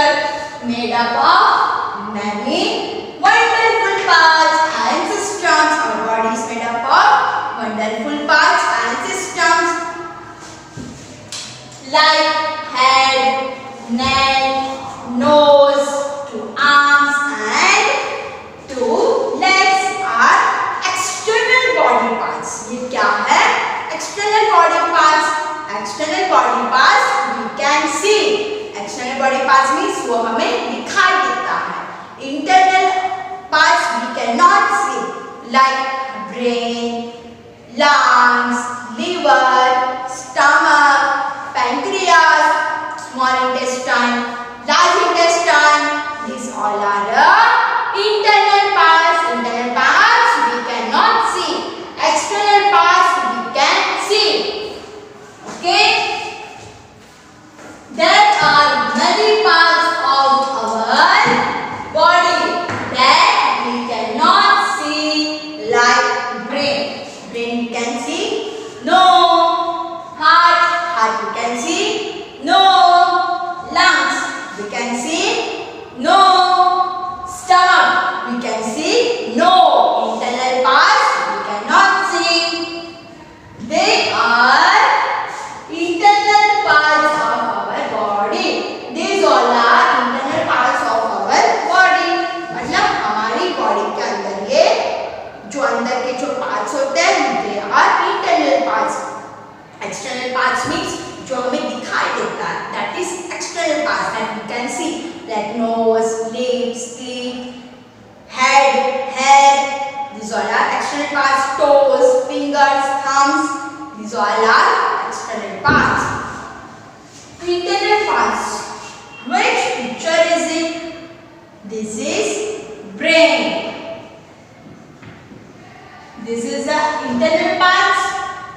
structure made up of many wonderful parts and systems. Our body is made up of wonderful parts and systems like head, neck, nose, two arms and two legs are external body parts. ये क्या है? External body parts. External body parts we can see. External body parts means वो हमें दिखाई देता है. Internal parts we cannot see like brain, lungs, liver, stomach, pancreas, small intestine, large intestine. These all are the internal parts. Internal parts we cannot see. External parts we can see. Okay. There are many parts of our body that we cannot see, like brain. Brain we can see. No. Heart we can see. No. Lungs we can see. No. Stomach we can see. No. Internal parts we cannot see. They are internal parts of our body. These all are internal parts of our body. मतलब हमारी body के अंदर ये जो अंदर के जो parts होते हैं they are internal parts. External parts means जो हमें दिखाई देता है, that is external parts that we can see, like nose, lips, teeth, head, hair. These all are external parts. Toes, fingers, thumbs. These all are external parts. Internal parts. Which picture is it? This is brain. This is the internal parts.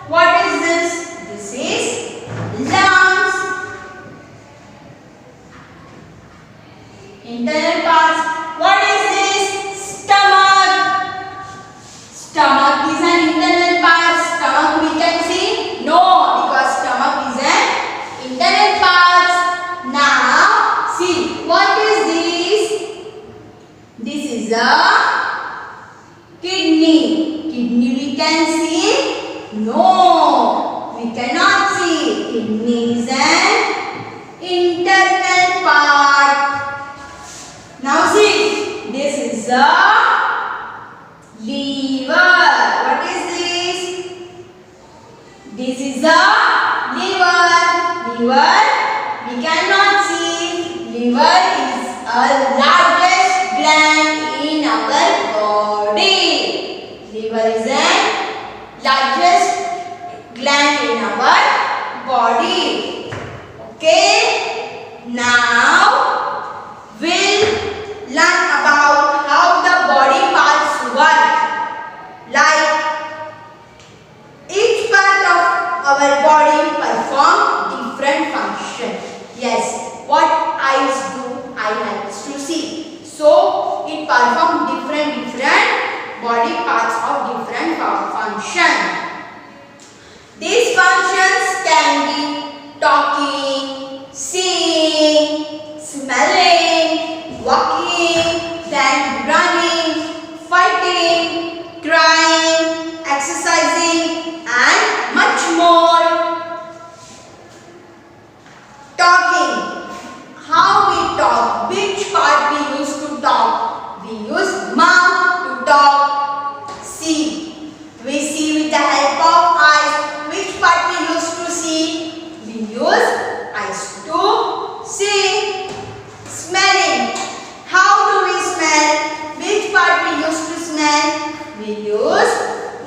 What is this? This is lungs. Internal parts. What is this? Stomach. Stomach is an internal part. Stomach we can see? No, because stomach is an internal part. Now, see, what is this? This is a kidney. Kidney we can see? No, we cannot see. Kidney is an internal part. Now see, this is a liver. What is this? This is a liver. Liver we cannot see. Liver is a largest gland in our body. Liver is a largest gland in our body. Okay. Now we'll learn about how the body parts work. Like each part of our body perform different function. Yes, what eyes do, eye likes to see. So it perform different body parts of different function. These functions can be talking, seeing, smelling, walking, then running, fighting, crying, exercising and much more. Talking. How we talk? Which part we use to talk? We use mouth to talk. See. We see with the help of eyes. Which part we use to see? We use eyes to see. Smelling. How do we smell? Which part we use to smell? We use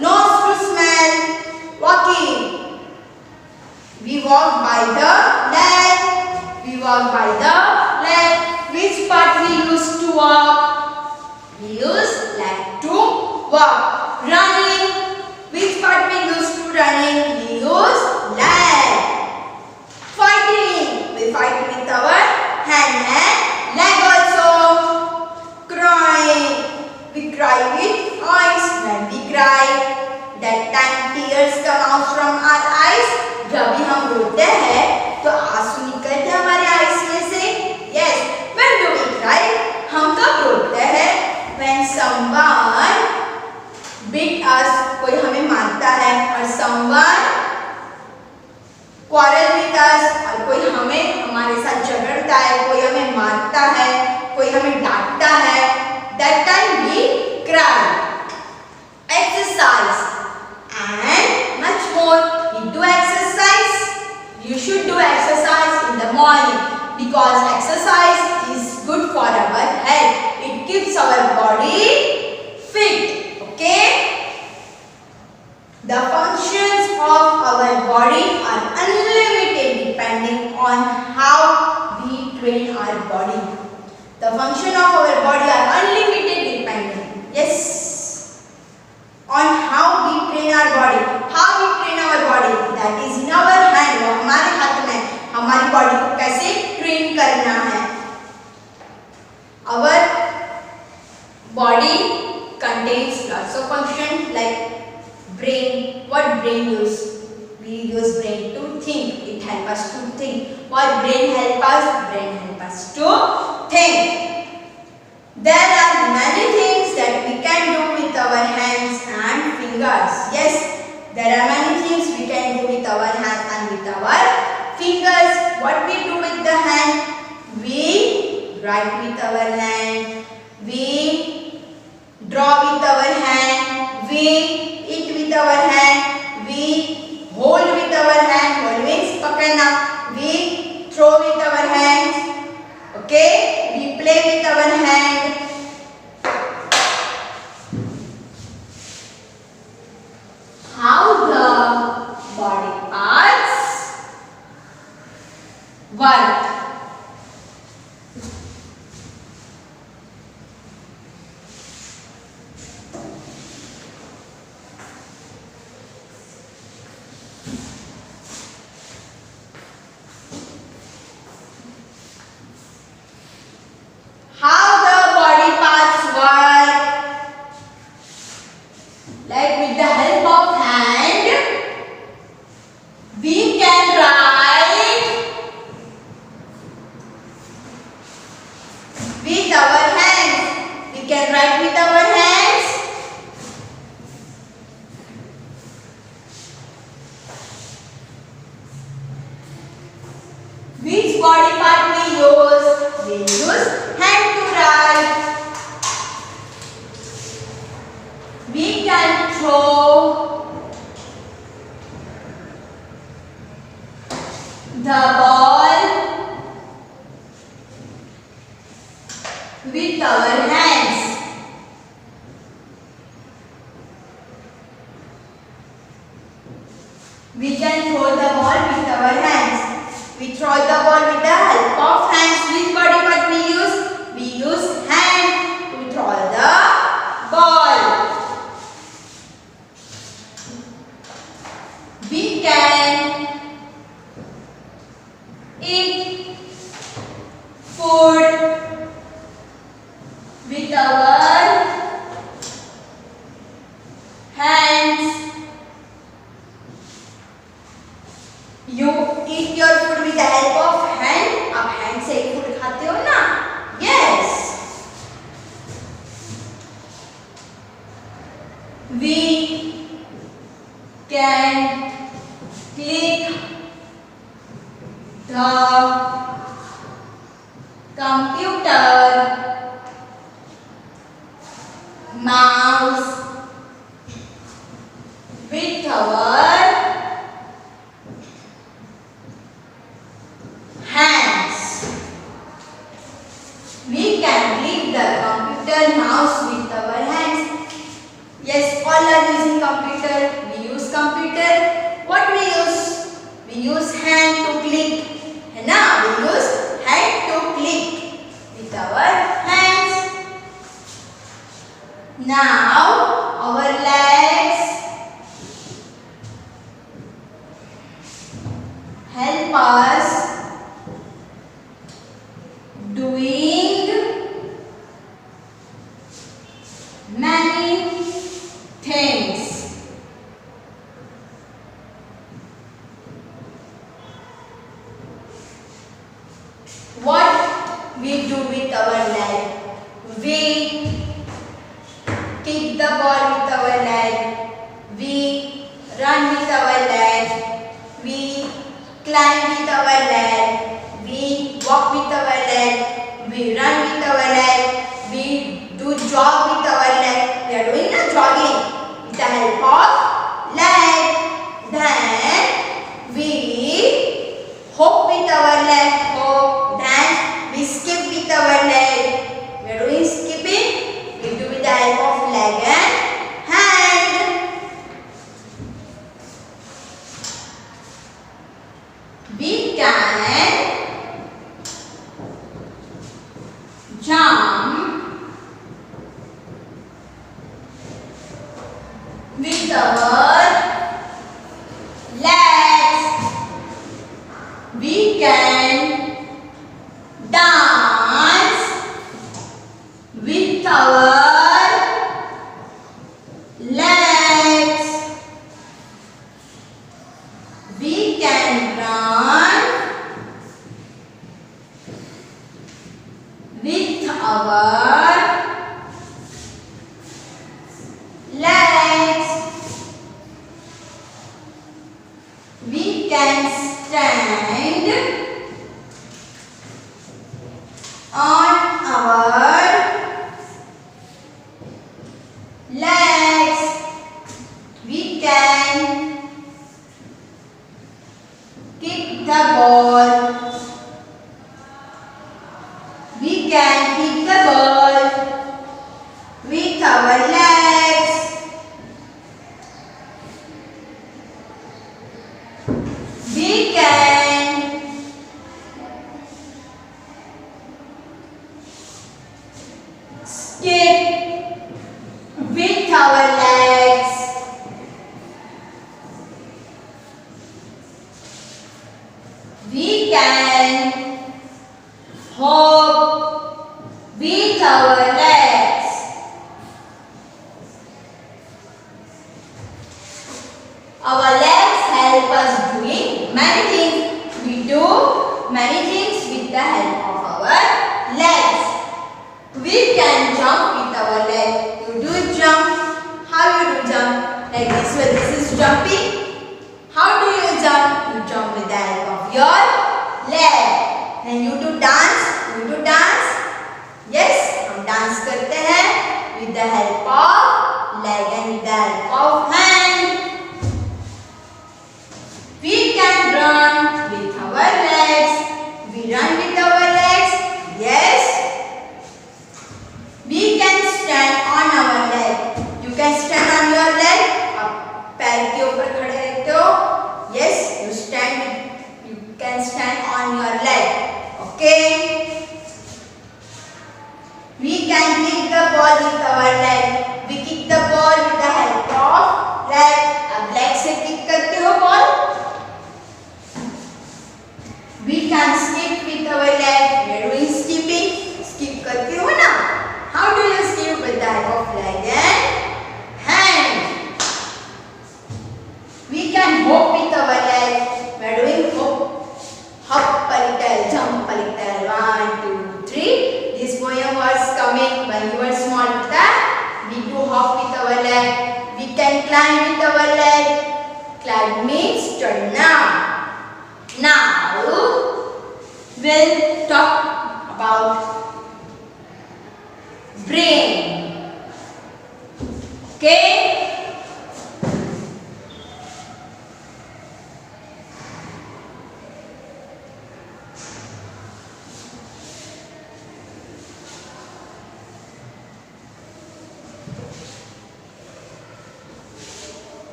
nose to smell. Walking. We walk by the leg. We walk by the leg. Which part we use to walk? We use leg to walk. Running. Which part we use to running? We use leg. Fighting. We fight with our hand and leg also. Crying. We cry with eyes. When we cry, that time tears come out from our eyes. जब भी हम रोते हैं तो आंसू निकलते हैं हमारे आईज में से. यस, रगड़ता है, कोई हमें मारता है, कोई हमें डांटता है, that time we cry. Exercise and much more. We do exercise. You should do exercise in the morning because exercise is good for our health. It keeps our body fit. Okay? The functions of our body are unlimited depending on how we train our body. The function of our body are unlimited depending. Yes. On how we train our body. How we train our body? That is in our hand. वो हमारे हाथ में हमारी body को कैसे train करना है. Our body contains lots of functions like brain. What brain use? We use brain to think. It helps us to think. What brain help us? Brain help us to think. There are many things that we can do with our hands and fingers. Yes, there are many things we can do with our hands and with our fingers. What we do with the hand? We write with our hand. We draw with our hand. We eat with our hand. We hold with our hand. Hold means pakadna. We throw with our hands. Okay. We play with our hand. How the body parts work. How the body parts work? Like with the help of hand, we can write with our hands. We can write with our hands. Which body part we use? We use hand to write. We can throw the ball with our hands. We can throw the ball with our hands. We throw the ball with the help of hands. Which body part we use? We use hand to throw the ball. We can eat food with our hands. You eat your food with the help of hand. आप hand से food खाते हो ना? Yes. We can click the computer mouse with our hands. We can click the computer mouse with our hands. Yes, all are using computer. We use computer. What we use? We use hand to click. है ना? We use hand to click with our hands. Now our legs help us doing many things. What we do with our leg? We kick the ball with our leg. We run with our leg. We climb with our leg. We walk with our we run with our leg, we do jog with our leg. We are doing the jogging with the help of leg. Then we hop with our leg, hop. Then we skip with our leg. We are doing skipping. We do with the help of leg and hand. We can jump with our legs. We can dance with our legs. We can run with our legs. We can stand on our legs. We can kick the ball. We can kick the ball with our legs. We can skip with our legs. We can hop with our legs. Our legs help us doing many things. We do many things with the help of our legs. We can jump with our leg. You do jump. How you do jump? Like this way. This is jumping. How do you jump? You jump with the help of your leg. And you do dance. You do dance. Yes, हम dance करते हैं with the help of leg and with the help of hand. We can run with our legs. We run with our legs. Yes. We can stand on our leg. You can stand on your leg. आप पैर के ऊपर खड़े रहते हो. Yes, you stand. You can stand on your leg. Okay. We can kick the ball with our leg. We kick the ball with the help of leg. अब leg से kick करते हो ball. We can skip with our leg. We are doing skipping. Skip करते हो ना? How do you skip with the help of leg and hand? We can hop with our leg. We are doing hop. Hop a little, jump a little. 1, 2, 3. This poem was coming when you were small. We do hop with our leg. We can climb with our leg. Climb means turn down. Now we'll talk about brain. Okay?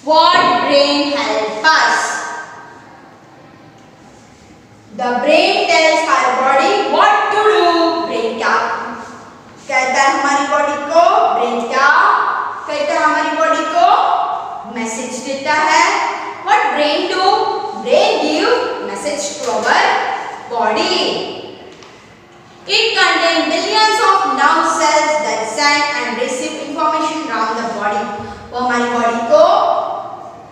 What brain helps us? The brain tells our body what to do. Brain क्या कहता है हमारी body को? Brain क्या कहता है हमारी body को? मैसेज देता है. What brain do? Brain give message to our body. It contains billions of nerve cells that send and receive information around the body. वो हमारी बॉडी को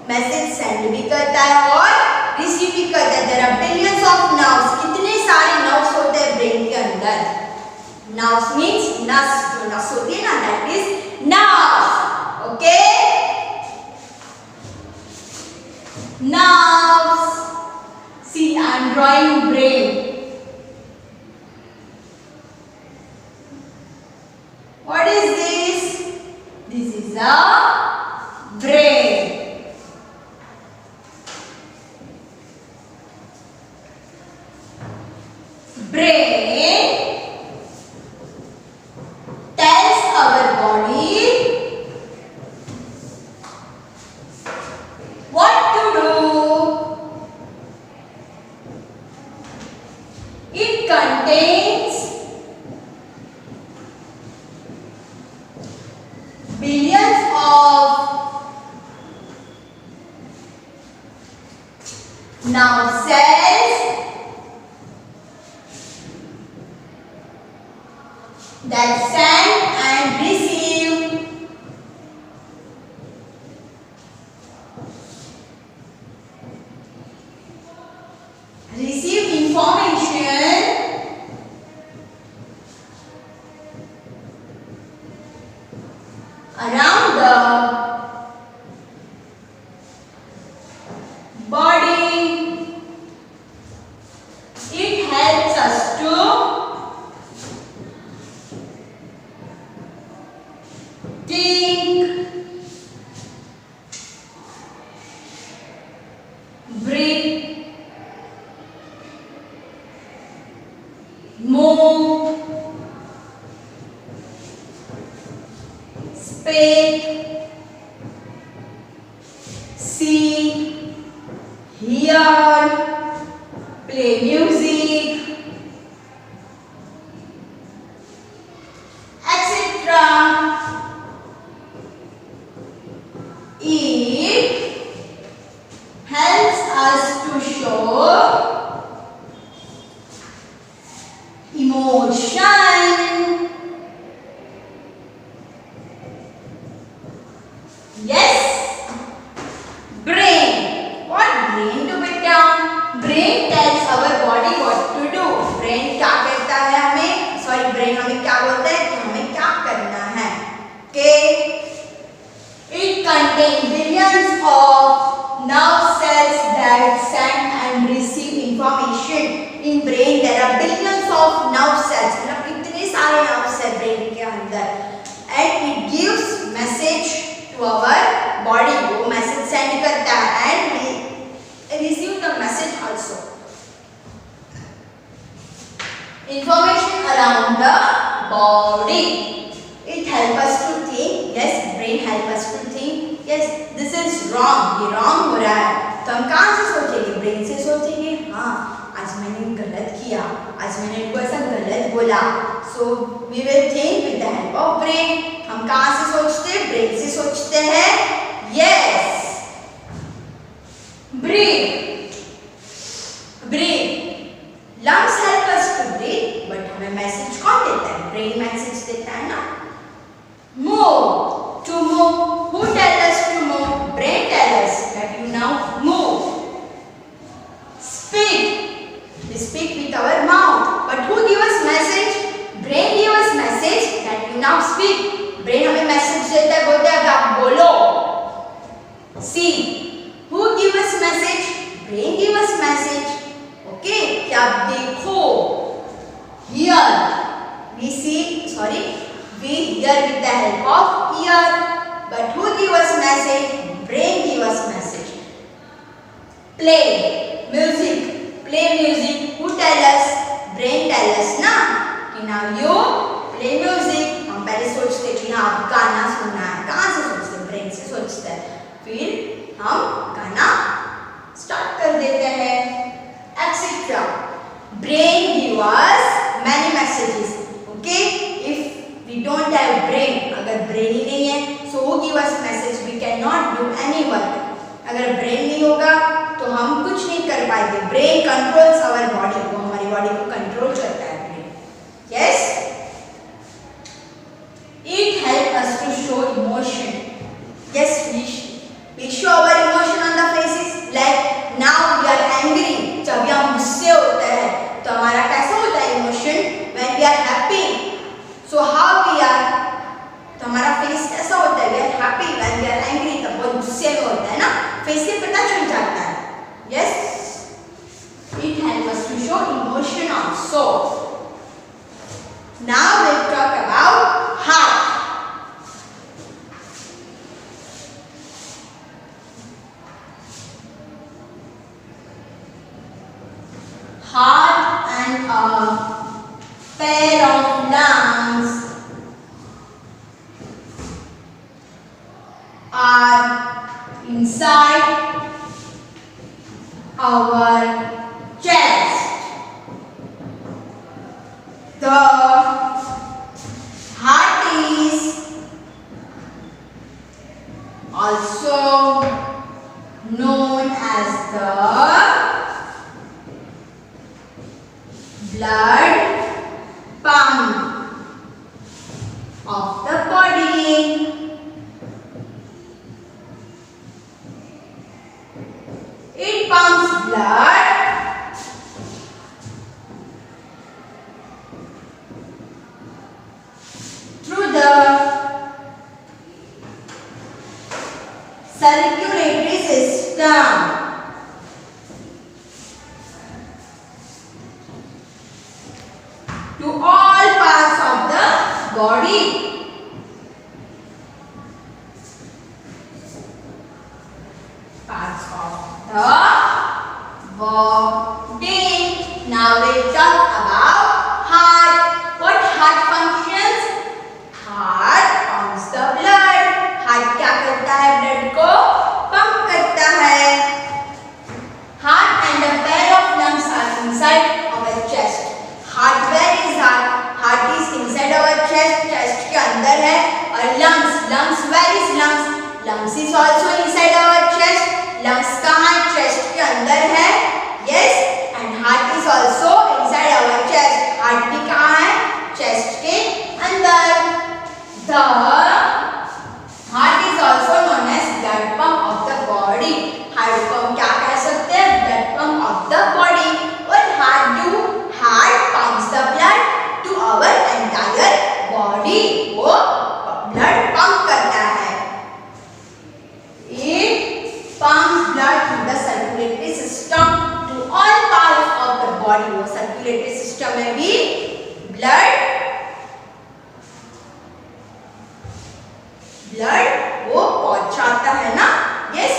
मैसेज सेंड भी करता है और रिसीव भी करता है. There are billions of nerves. कितने सारे नर्व्स होते हैं ब्रेन के अंदर? नर्व्स मींस नस. जो नस होती है ना, that is nerves. Okay. nerves. See, I am drawing brain. What is this? This is a brain. Brain tells our body what to do. It contains billions of nerve cells that send and receive information around the body. It helps us to think, breathe, move, speak, see, hear, play music, etc. It helps us to show emotion. Yes, brain. What brain do beta? Brain tells our body what to do. Brain क्या कहता है हमें? Sorry, brain हमें क्या बोलता है कि हमें क्या करना है? Okay. It contains billions of nerve cells that send and receive information. In brain there are billions of nerve cells. मतलब कितने सारे nerve cells brain के अंदर. And it gives message to our body. वो message send करता है and we receive the message also. Information around the body. It helps us to think. Yes, brain help us to think. Yes, this is wrong. ये wrong हो रहा है. तो हम कहाँ से सोचेंगे? ब्रेन से सोचेंगे. हाँ, आज मैंने गलत किया. आज मैंने इनको ऐसा गलत बोला. So we will think with the help of brain. हम कहाँ से सोचते हैं? ब्रेन से सोचते हैं. Yes. Breathe. Breathe. Lungs help us to breathe, but हमें मैसेज कौन देता है? ब्रेन मैसेज देता है ना. Move. To move. Who tell us to move? Brain tell us that you now move. Speak. We speak with our mouth. But who give us message? Brain give us message that you now speak. Brain हमें message देता है, बोलता है आप बोलो. See. Who give us message? Brain give us message. Okay? कि आप देखो. Hear. We see. Sorry. We hear with the help of ear. But who give us message? Brain give us message. Play. Music. Play music. Who tell us? Brain tell us ना कि now you play music. हम पहले सोचते कि हाँ गाना सुनना है. कहाँ से सोचते? ब्रेन से सोचते हैं. फिर हम गाना स्टार्ट कर देते हैं. Etc. Brain give us many messages. Okay? If we don't have brain, अगर brain ही नहीं है, so who give us message? We cannot do any work. अगर brain नहीं होगा तो हम कुछ नहीं कर पाएंगे. Brain controls our body. वो हमारी body को control करता है brain. Yes? It helps us to show emotion. Yes, we show our emotion on the faces. Like now we are angry. जब हम गुस्से होते हैं तो हमारा कैसा होता है emotion? When we are happy. So how we are? तो हमारा face कैसा होता है? We are happy. When we are angry तब बहुत गुस्से में होता है ना? face से पता चल जाता है. motion also. Now we'll talk about heart. Heart and a pair of lungs are inside our chest. The heart is also known as the blood pump of the body. It pumps blood through the circulatory system to all parts of the body. Parts of the body. Now we talk about heart. What heart functions? Heart pumps the blood. Heart क्या करता है? Blood को pump करता है. Heart and a pair of lungs are inside our chest. Heart, where is heart? Heart is inside our chest. Chest के अंदर है. और lungs, where is lungs? Lungs is also inside our chest. Lungs कहाँ है? Chest के अंदर है. Yes, and heart is also inside our chest. Heart भी कहाँ है? Chest के अंदर. The heart is also known as blood pump of the body. Heart को हम क्या कह सकते हैं? Blood pump of the body. What heart do? Heart pumps the blood to our entire body. वो blood pump करता है. It pumps blood through the circulatory system to all parts of the body. वो circulatory system में भी blood वो पहुंचाता है ना. Yes,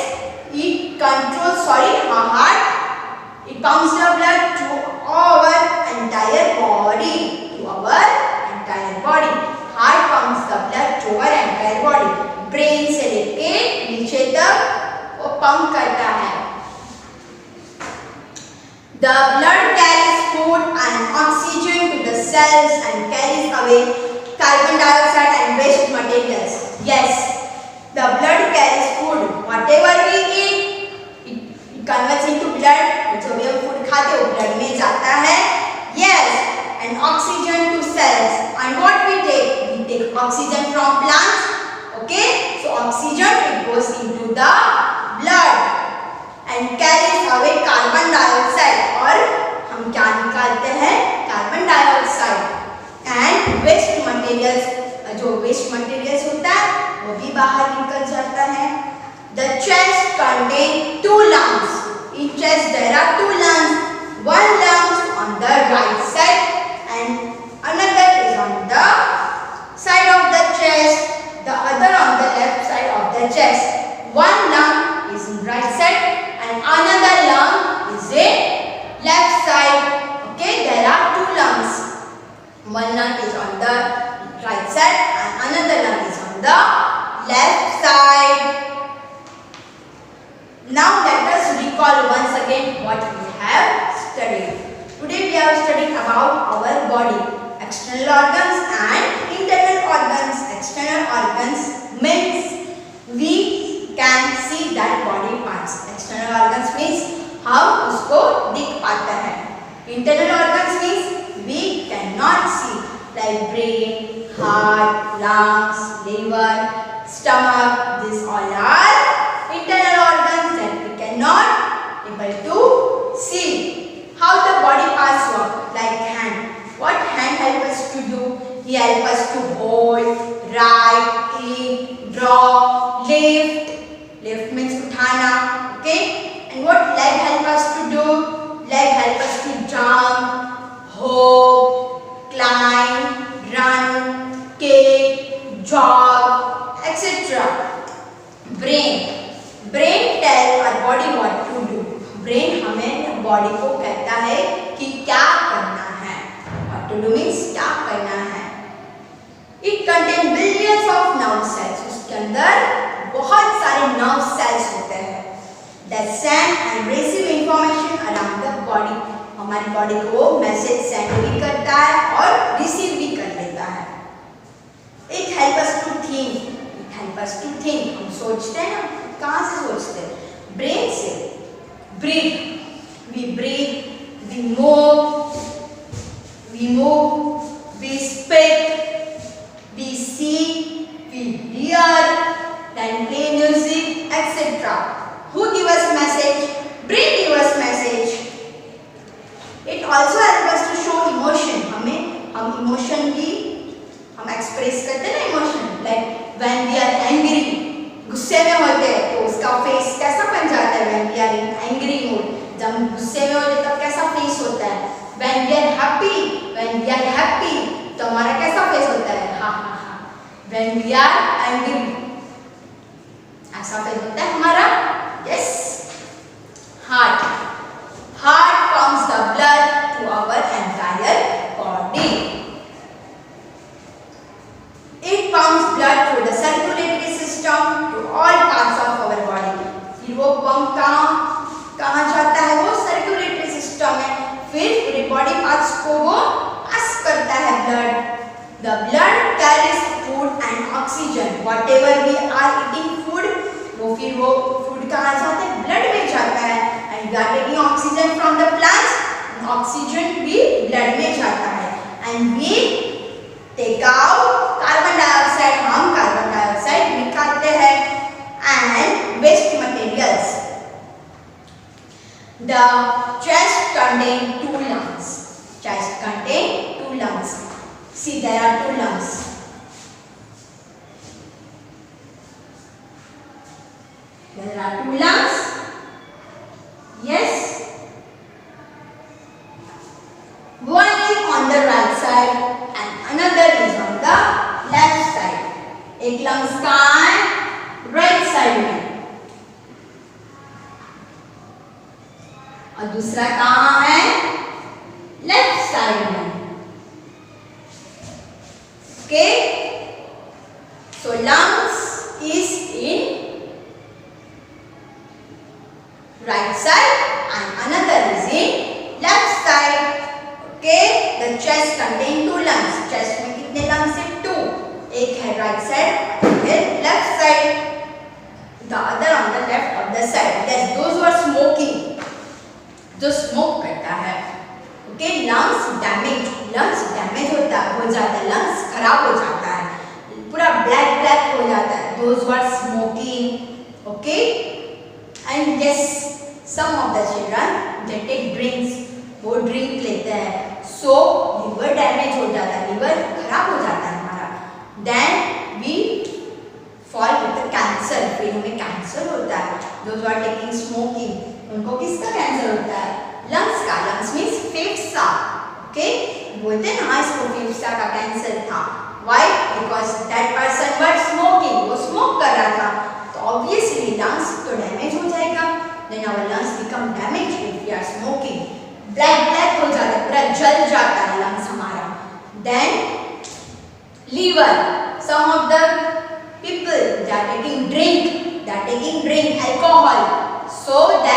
it controls. Heart. It pumps the blood to our entire body. To our entire body. Heart pumps the blood to our entire body. Brain से लेके नीचे तक वो पंप करता है. The blood carries food and oxygen to the cells and carries away carbon dioxide and waste materials. Yes, the blood carries food. Whatever we eat, it converts into blood. जो भी हम food खाते हैं वो blood में जाता है. Yes, and oxygen to cells. And what we take? We take oxygen from plants. Okay, so oxygen it goes into the blood and carries away carbon dioxide. और हम क्या निकालते हैं? Carbon dioxide and waste materials. जो waste materials होता है वो भी बाहर निकल जाता है. The chest contains two lungs. In chest there are two lungs. One lung on the right side and another is on the side of the chest. The other on the left side of the chest. One lung is in right side and another lung is in left side. Okay, there are two lungs. One lung is on the right side and another lung is on the left side. Now let us recall once again what we have studied. Today we have studied about our body, external organs and internal organs. External organs means we can see that body parts. External organs means हम उसको दिख पाता है. Internal organs means we cannot see, like brain, heart, lungs, liver, stomach. These all are internal organs that we cannot able to see. How the body parts work? Like hand. What hand help us to do? He help us to hold, write, eat, draw, lift. Lift means uthana. Okay. And what leg help us to do? Leg help us to jump, hop, climb, run, kick, jog, etc. Brain tell our body what to do. Brain हमें body को कहता है कि क्या करना है. What to do means क्या करना है. It contains billions of nerve cells. उसके अंदर बहुत सारे nerve cells होते हैं. That send and receive information around the body. हमारी बॉडी को मैसेज सेंड भी करता है और रिसीव भी कर लेता है. It helps us to think. हम सोचते हैं ना, कहाँ से सोचते हैं? ब्रेन से. Breathe. We breathe. We move. We speak. We see. We hear. Then play music, etc. Who give us message? Brain give us message. It also helps us to show emotion. हम emotion भी हम express करते हैं ना emotion. Like when we are angry, गुस्से में होते हैं तो उसका फेस कैसा बन जाता है? when we are in angry mood, जब गुस्से में होते तब कैसा फेस होता है? when we are happy तो हमारा कैसा फेस होता है? हा हा हा. when we are angry ऐसा फेस होता है हमारा. yes. Heart pumps the blood to our entire body. It pumps blood through the circulatory system to all parts of our body. फिर वो पंप कहाँ जाता है? वो सर्कुलेटरी सिस्टम में. फिर पूरे बॉडी पार्ट्स को वो पास करता है blood. The blood carries food and oxygen. Whatever we are eating food, वो फूड कहाँ जाता है? ब्लड में जाता है. And we are taking oxygen from the plants. Oxygen भी ब्लड में जाता है. And we take out carbon dioxide. हम कार्बन डाइऑक्साइड निकालते हैं. And waste materials. The chest contains 2 lungs. Chest contains 2 lungs. See, there are 2 lungs. There are 2 lungs. Yes. One is on the right side and another is on the left side. एक lungs कहाँ है? Right side में. और दूसरा कहाँ है? Left side में. Okay. So lungs is in right side and another is in left side. Okay. The chest contains 2 lungs. Chest में कितने lungs है? 2. एक है right side, एक है left side. The other on the left of the side. Yes, those who are smoking. जो smoke करता है. Okay. Lungs damage हो जाता है. lungs खराब हो जाता है. पूरा black हो जाता है. Those who are smoking. Okay. And yes, some of the children they take drinks. वो ड्रिंक लेते हैं. So liver damage हो जाता है. liver खराब हो जाता है हमारा. Then we fall with the cancer. फिर हमें कैंसर होता है. Those who are taking smoking, उनको किसका कैंसर होता है? lungs का. lungs means फेफड़ा. Okay. बोलते हैं ना इसको फेफड़ा का कैंसर था. Why? Because that person was smoking. वो स्मोक कर रहा था. तो obviously lungs तो डैमेज हो जाएगा. Then our lungs become damaged if we are smoking. Black हो जाता है. पूरा जल जाता है lungs हमारा. Then liver. Some of the people they are taking drink. Alcohol. So that